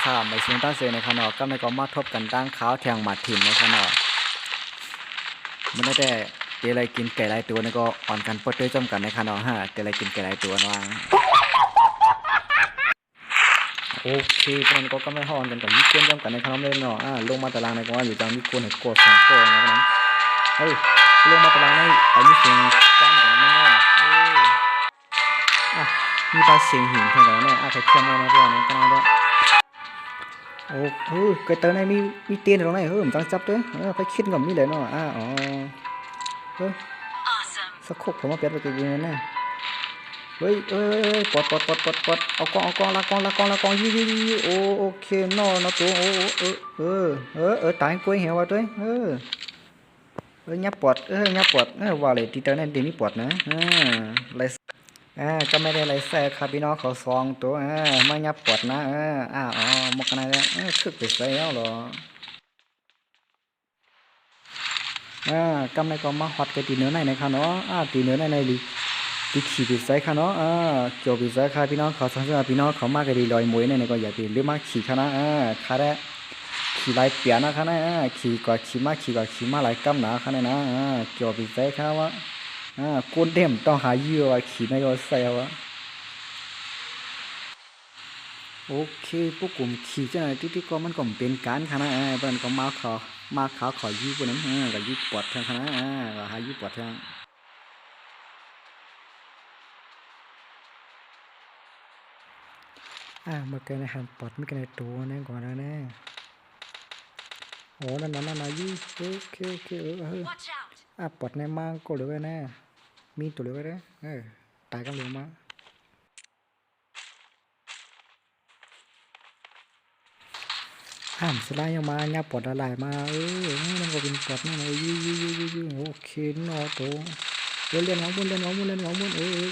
ข้ามไปเสียงตาเสียในขนอก็ไม่ก็มาทบกันตั้งขาวแทงหมัดถิ่นในขนอมันได้แต่เดี๋ยวอะไรกินไก่หลายตัวนี่ก็อ่อนกันปดด้วยจมกันในขนอฮะเดี๋ยวอะไรกินไก่หลายตัวนะโอเคพวกนั้นก็ไม่ห่อนกันกับมีก้นจมกันในขนมเลยเนาะลงมาตารางในก็ว่าอยู่จังมีก้นให้กด2ก้อนนะนั้นเฮ้ยลงมาตารางในไอ้มีเสียงจ้างกันนี่เนาะมีปลาเสียงหินเท่ากันเนี่ยใครเชื่อมไว้นะพวกนั้นก็ได้โอ้เฮ้ยเกิดตอนไหนมีเตียนตรงไหนเฮ้ยผมจังจับด้วยไปคิดกับมีเลยเนาะอ๋อเฮ้ยสักคุกผมมาเปลี่ยนไปกี่เดือนนะเฮ้ยปลดเอากองละกองยี่โอเคเนาะตัวตายกล้วยเหี่ยวว่ะตัวยับปลดว่าเลยที่ตอนนั้นเดี๋ยวนี้ปลดนะไรก็ไม่ได้ไรแซ่ครับพี่น้องเขาซองตัวไม่ยับปลดนะหมกกันอะไรคึกไปใส่แล้วหรอก็ไม่ก็มาฮอตกันตีเนื้อในครับเนาะตีเนื้อในลิตีขี่ไปใส่ครับเนาะเกี่ยวไปใส่ครับพี่น้องเขาสงสารพี่น้องเขามากกันดีลอยมวยในก็อย่าไปเรื่องมากขี่ครับนะคาได้ขี่ลายเปียนะครับนะขี่กว่าขี่มาลายกำหนาครับนะเกี่ยวไปใส่ครับว่าก้นเต็มต้องหาเยื่อว่าขี่ในก็ใส่ว่าโอเคพวกกลุ่มขี่เจ้าหน้าที่ก็มันก็เป็นการครับนะเพื่อนก็มาขอยืมพวกนั้นก็ยืมปวดทางครับนะก็หายืมปวดทางมาเกินอาหารปอดไม่เกินตัวนะก่อนนะโอ้นั่นยี่โอเคปอดในมังก็เหลือนะมีตัวเหลือนะตายกันเหลือมาสลายยังมาเนี่ยปอดอะไรมามันก็เป็นปอดนั่นเลยยี่โอเคเนาะตัวเล่นหัวมุน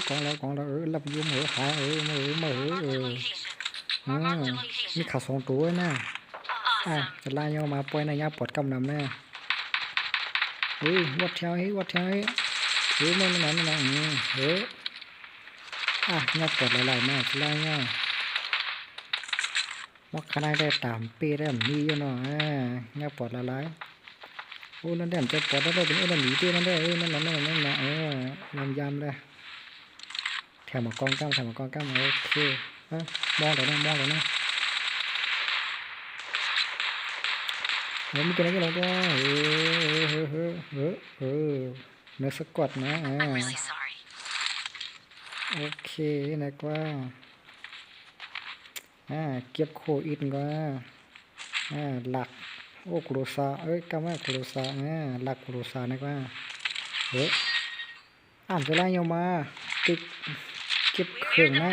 กองแล้วหลับยุ่งหามีขาสองตัวนะจะไล่ยอมาปล่อยในยาปอดกำนำแน่วัดเท้าให้มันยาปอดหลายๆมากไล่ยาวัดขนาดได้ตามปีได้มีอยู่เนาะยาปอดหลายโอ้นั่นแดมจะปอดได้เป็นนั่นหนีตีนั่นได้นั่นนำยำเลยแถมกองก้ามโอเคมองเลยนะมีกันอะไรกันก็เนื้อสกอตนะโอเคนะกว่าเก็บโคอินก็หลักโอ้กรูซากำว่ากรูซาหลักกรูซานะกว่าจะไล่ยมาติดเก็บเครื่องนะ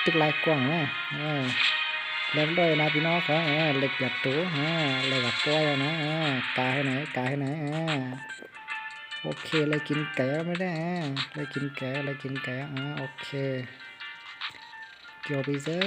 ติดลายกว้างนะเล่นด้วยนะพี่น้องครับเล็กหยัดตัวเล็กกับป้อยนะกายให้ไหนโอเคเลยกินแกะไม่ได้เลยกินแกะโอเคเกี่ยวไปเจอ